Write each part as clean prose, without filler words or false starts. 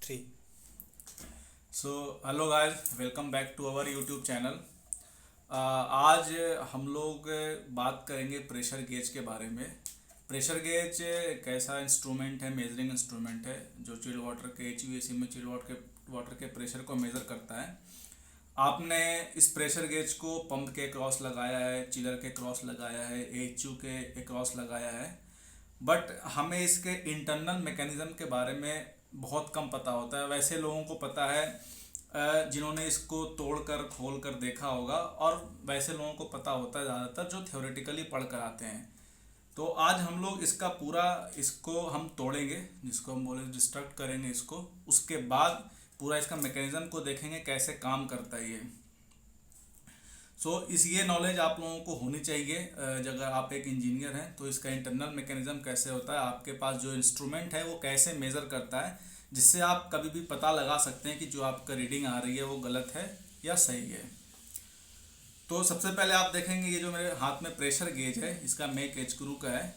3। So hello guys, welcome back to our YouTube channel. आज हम लोग बात करेंगे प्रेशर गेज के बारे में। प्रेशर गेज एक ऐसा इंस्ट्रूमेंट है, मेजरिंग इंस्ट्रूमेंट है, जो चिल्ड वाटर के एचवीएसी में चिल्ड वाटर के प्रेशर को मेज़र करता है। आपने इस प्रेशर गेज को पंप के क्रॉस लगाया है, चिलर के क्रॉस लगाया है, एचयू के क्रॉस लगाया है, बट हमें इसके इंटरनल मैकेनिज्म के बारे में बहुत कम पता होता है। वैसे लोगों को पता है जिन्होंने इसको तोड़ कर खोल कर देखा होगा, और वैसे लोगों को पता होता है ज़्यादातर जो थ्योरेटिकली पढ़ कर आते हैं। तो आज हम लोग इसका पूरा इसको हम तोड़ेंगे, जिसको हम बोले डिस्ट्रक्ट करेंगे इसको। उसके बाद पूरा इसका मैकेनिज्म को देखेंगे कैसे काम करता है ये। इस ये नॉलेज आप लोगों को होनी चाहिए। अगर आप एक इंजीनियर हैं तो इसका इंटरनल मैकेनिज्म कैसे होता है, आपके पास जो इंस्ट्रूमेंट है वो कैसे मेज़र करता है, जिससे आप कभी भी पता लगा सकते हैं कि जो आपका रीडिंग आ रही है वो गलत है या सही है। तो सबसे पहले आप देखेंगे ये जो मेरे हाथ में प्रेशर गेज है, इसका मेक एच क्रू का है।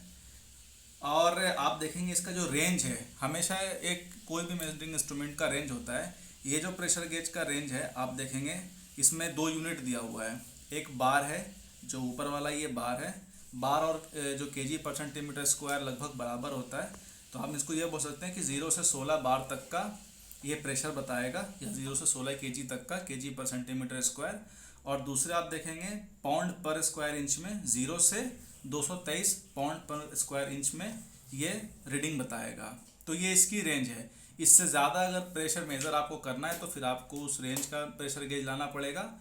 और आप देखेंगे इसका जो रेंज है, हमेशा एक कोई भी मेजरिंग इंस्ट्रूमेंट का रेंज होता है। ये जो प्रेशर गेज का रेंज है, आप देखेंगे इसमें दो यूनिट दिया हुआ है। एक बार है, जो ऊपर वाला ये बार है। बार और जो केजी पर सेंटीमीटर स्क्वायर लगभग बराबर होता है। तो हम इसको ये बोल सकते हैं कि 0 से 16 बार तक का ये प्रेशर बताएगा, या 0 से 16 केजी तक का, केजी पर सेंटीमीटर स्क्वायर। और दूसरे आप देखेंगे पाउंड पर स्क्वायर इंच में, 0 से 223 पाउंड पर स्क्वायर इंच में ये रीडिंग बताएगा। तो ये इसकी रेंज है। इससे ज़्यादा अगर प्रेशर मेज़र आपको करना है तो फिर आपको उस रेंज का प्रेशर गेज लाना पड़ेगा।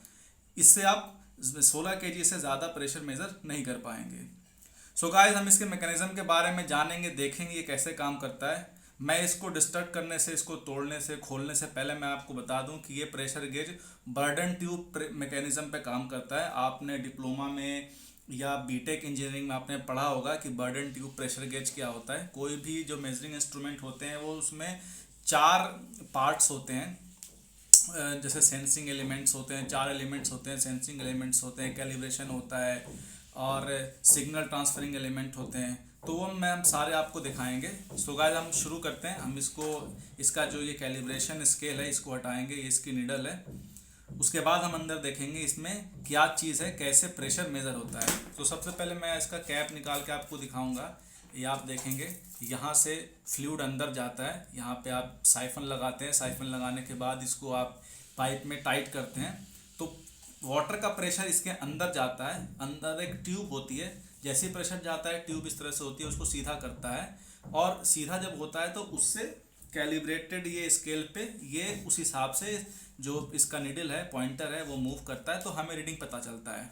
इससे आप 16 केजी से ज़्यादा प्रेशर मेज़र नहीं कर पाएंगे। गाइस, हम इसके मैकेनिज्म के बारे में जानेंगे, देखेंगे ये कैसे काम करता है। मैं इसको डिस्ट्रक्ट करने से, इसको तोड़ने से, खोलने से पहले मैं आपको बता दूं कि ये pressure gauge burden tube mechanism पे काम करता है। आपने डिप्लोमा में या बीटेक इंजीनियरिंग में आपने पढ़ा होगा कि बर्डन ट्यूब प्रेशर गेज क्या होता है। कोई भी जो मेजरिंग इंस्ट्रूमेंट होते हैं वो उसमें 4 पार्ट्स होते हैं। जैसे सेंसिंग एलिमेंट्स होते हैं, 4 एलिमेंट्स होते हैं, सेंसिंग एलिमेंट्स होते हैं, कैलिब्रेशन होता है, और सिग्नल ट्रांसफरिंग एलिमेंट होते हैं। तो वो हम सारे आपको दिखाएंगे। गाइस, हम शुरू करते हैं। हम इसका जो ये कैलिब्रेशन स्केल है इसको हटाएंगे, ये इसकी निडल है। उसके बाद हम अंदर देखेंगे इसमें क्या चीज़ है, कैसे प्रेशर मेज़र होता है। तो सबसे पहले मैं इसका कैप निकाल के आपको दिखाऊंगा। ये आप देखेंगे यहाँ से फ्लूइड अंदर जाता है। यहाँ पे आप साइफन लगाते हैं, साइफन लगाने के बाद इसको आप पाइप में टाइट करते हैं। तो वाटर का प्रेशर इसके अंदर जाता है। अंदर एक ट्यूब होती है, जैसे ही प्रेशर जाता है ट्यूब इस तरह से होती है, उसको सीधा करता है। और सीधा जब होता है तो उससे कैलिब्रेटेड ये स्केल पे ये उस हिसाब से जो इसका निडल है, पॉइंटर है, वो मूव करता है, तो हमें रीडिंग पता चलता है।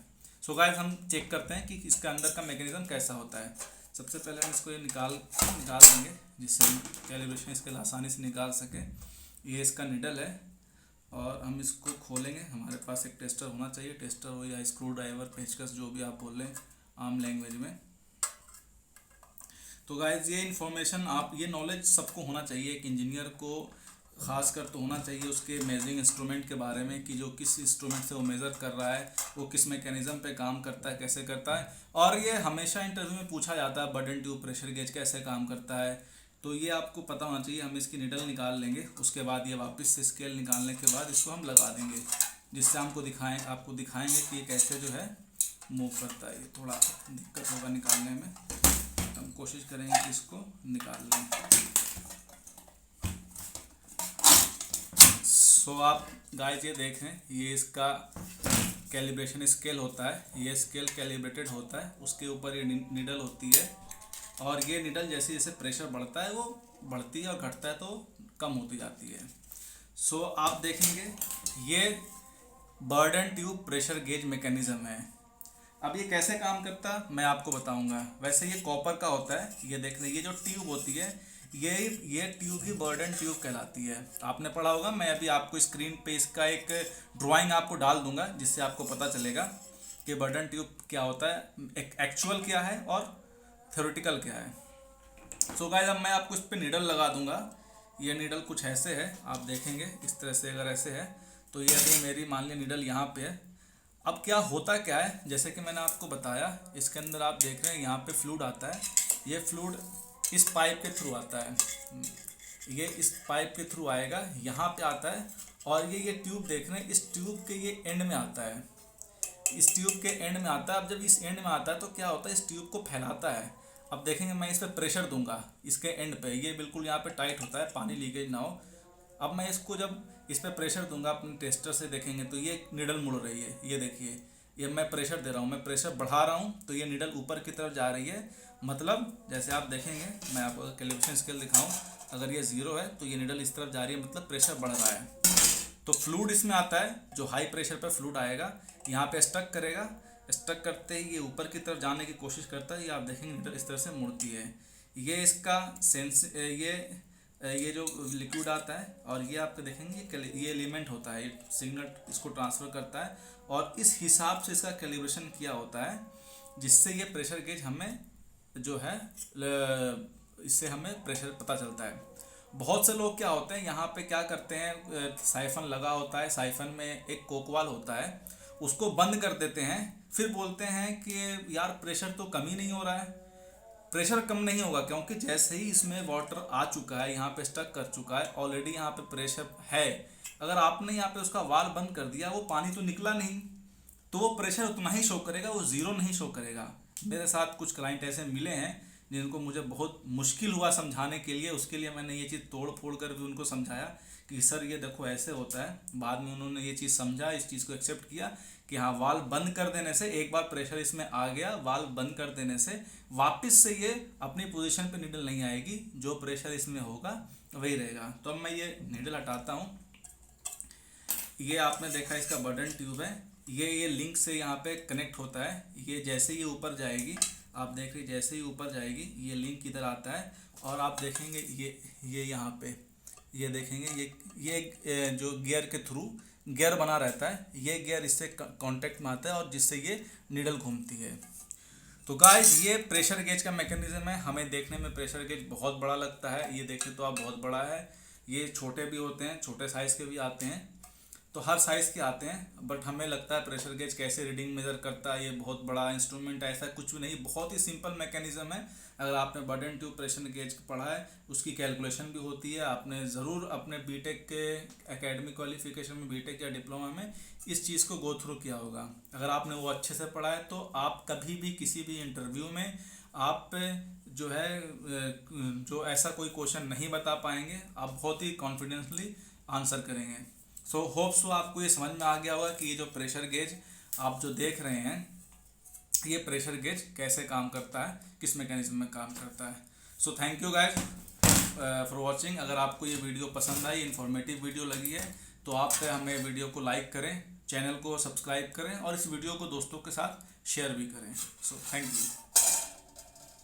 गाइस, हम चेक करते हैं कि इसका अंदर का मैकेनिज्म कैसा होता है। सबसे पहले हम इसको ये निकाल देंगे, जिससे हम कैलिब्रेशन इसके आसानी से निकाल सकें। ये इसका निडल है और हम इसको खोलेंगे। हमारे पास एक टेस्टर होना चाहिए, टेस्टर हो या स्क्रू ड्राइवर, पेचकस, जो भी आप बोल लें आम लैंग्वेज में। तो गाइज, ये इन्फॉर्मेशन ये नॉलेज सबको होना चाहिए। एक इंजीनियर को खास कर तो होना चाहिए उसके मेजरिंग इंस्ट्रूमेंट के बारे में, कि जो किस इंस्ट्रूमेंट से वो मेज़र कर रहा है, वो किस मैकेनिज्म पे काम करता है, कैसे करता है। और ये हमेशा इंटरव्यू में पूछा जाता है, बर्डन ट्यूब प्रेशर गेज कैसे काम करता है। तो ये आपको पता होना चाहिए। हम इसकी निडल निकाल लेंगे, उसके बाद ये वापस से स्केल निकालने के बाद इसको हम लगा देंगे, जिससे आपको दिखाएंगे कि ये कैसे जो है मूव करता है। ये थोड़ा दिक्कत होगा निकालने में, हम कोशिश करेंगे कि इसको निकाल लें। आप गाइस ये देखें, ये इसका कैलिब्रेशन स्केल होता है। ये स्केल कैलिब्रेटेड होता है, उसके ऊपर ये निडल होती है। और ये निडल जैसे जैसे प्रेशर बढ़ता है वो बढ़ती है, और घटता है तो कम होती जाती है। आप देखेंगे ये burden tube pressure gauge mechanism है। अब ये कैसे काम करता है मैं आपको बताऊंगा। वैसे ये कॉपर का होता है। ये देख रहे, ये जो ट्यूब होती है, ये ट्यूब ही बर्डन ट्यूब कहलाती है। आपने पढ़ा होगा। मैं अभी आपको स्क्रीन पे इसका एक ड्राइंग आपको डाल दूंगा, जिससे आपको पता चलेगा कि बर्डन ट्यूब क्या होता है, एक एक्चुअल क्या है और थ्योरेटिकल क्या है। गाइस, अब मैं आपको इस पर निडल लगा दूंगा। ये निडल कुछ ऐसे है, आप देखेंगे इस तरह से। अगर ऐसे है तो ये अभी मेरी मान ली निडल यहाँ पे है। अब क्या होता क्या है, जैसे कि मैंने आपको बताया, इसके अंदर आप देख रहे हैं यहाँ पे फ्लूइड आता है। ये फ्लूइड इस पाइप के थ्रू आता है। ये इस पाइप के थ्रू आएगा, यहाँ पे आता है, और ये ट्यूब देख रहे हैं, इस ट्यूब के ये एंड में आता है, इस ट्यूब के एंड में आता है। अब जब इस एंड में आता है तो क्या होता है, इस ट्यूब को फैलाता है। अब देखेंगे मैं इस पर प्रेशर दूंगा इसके एंड पे, ये बिल्कुल यहाँ पे टाइट होता है, पानी लीकेज ना हो। अब मैं इसको जब इस पर प्रेशर दूंगा अपने टेस्टर से देखेंगे तो ये निडल मुड़ रही है, ये देखिए, ये मैं प्रेशर दे रहा हूँ, मैं प्रेशर बढ़ा रहा हूँ तो ये निडल ऊपर की तरफ जा रही है। मतलब जैसे आप देखेंगे, मैं आपको कैलिब्रेशन स्केल दिखाऊँ, अगर ये 0 है तो ये निडल इस तरफ जा रही है, मतलब प्रेशर बढ़ रहा है। तो फ्लूइड इसमें आता है, जो हाई प्रेशर पे फ्लूइड आएगा, यहाँ पे स्टक करेगा, स्टक करते ही ये ऊपर की तरफ जाने की कोशिश करता है, ये आप देखेंगे निडल इस तरह से मुड़ती है। ये इसका सेंस, ये जो लिक्विड आता है, और ये आपको देखेंगे ये एलिमेंट होता है, ये सिग्नल इसको ट्रांसफ़र करता है, और इस हिसाब से इसका कैलिब्रेशन किया होता है, जिससे ये प्रेशर गेज हमें जो है इससे हमें प्रेशर पता चलता है। बहुत से लोग क्या होते हैं, यहाँ पे क्या करते हैं, साइफन लगा होता है, साइफन में एक कोकवाल होता है, उसको बंद कर देते हैं, फिर बोलते हैं कि यार प्रेशर तो कम ही नहीं हो रहा है। प्रेशर कम नहीं होगा, क्योंकि जैसे ही इसमें वाटर आ चुका है, यहाँ पे स्टक कर चुका है, ऑलरेडी यहाँ पे प्रेशर है। अगर आपने यहाँ पे उसका वाल बंद कर दिया, वो पानी तो निकला नहीं, तो वो प्रेशर उतना ही शो करेगा, वो 0 नहीं शो करेगा। मेरे साथ कुछ क्लाइंट ऐसे मिले हैं जिनको मुझे बहुत मुश्किल हुआ समझाने के लिए, उसके लिए मैंने ये चीज़ तोड़ फोड़ कर भी उनको समझाया कि सर ये देखो ऐसे होता है। बाद में उन्होंने ये चीज़ समझा, इस चीज़ को एक्सेप्ट किया कि हाँ, वाल्व बंद कर देने से, एक बार प्रेशर इसमें आ गया, वाल्व बंद कर देने से वापस से ये अपनी पोजीशन पे नीडल नहीं आएगी, जो प्रेशर इसमें होगा वही रहेगा। तो अब मैं ये नीडल हटाता हूँ। ये आपने देखा इसका बटन ट्यूब है, ये लिंक से यहाँ पे कनेक्ट होता है। ये जैसे ही ऊपर जाएगी, आप देख रहे जैसे ही ऊपर जाएगी ये लिंक इधर आता है, और आप देखेंगे ये यहाँ पे ये देखेंगे ये जो गियर के थ्रू गियर बना रहता है, ये गियर इससे कांटेक्ट में आता है, और जिससे ये नीडल घूमती है। तो गाइस, ये प्रेशर गेज का मैकेनिज्म है। हमें देखने में प्रेशर गेज बहुत बड़ा लगता है, ये देखें तो आप बहुत बड़ा है। ये छोटे भी होते हैं, छोटे साइज़ के भी आते हैं, तो हर साइज़ के आते हैं। बट हमें लगता है प्रेशर गेज कैसे रीडिंग मेज़र करता है, ये बहुत बड़ा इंस्ट्रूमेंट है, ऐसा कुछ भी नहीं, बहुत ही सिंपल मैकेनिज्म है। अगर आपने बटन ट्यूब प्रेशर गेज पढ़ा है, उसकी कैलकुलेशन भी होती है। आपने ज़रूर अपने बीटेक के एकेडमिक क्वालिफिकेशन में, बीटेक या डिप्लोमा में इस चीज़ को गो थ्रू किया होगा। अगर आपने वो अच्छे से पढ़ा है तो आप कभी भी किसी भी इंटरव्यू में आप जो है जो ऐसा कोई क्वेश्चन नहीं बता पाएंगे, आप बहुत ही कॉन्फिडेंसली आंसर करेंगे। सो होप्स आपको ये समझ में आ गया होगा कि ये जो प्रेशर गेज आप जो देख रहे हैं, ये प्रेशर गेज कैसे काम करता है, किस मैकेनिज्म में काम करता है। So thank you guys for watching. अगर आपको ये वीडियो पसंद आई, इन्फॉर्मेटिव वीडियो लगी है, तो आप हमें वीडियो को लाइक करें, चैनल को सब्सक्राइब करें, और इस वीडियो को दोस्तों के साथ शेयर भी करें। So thank you.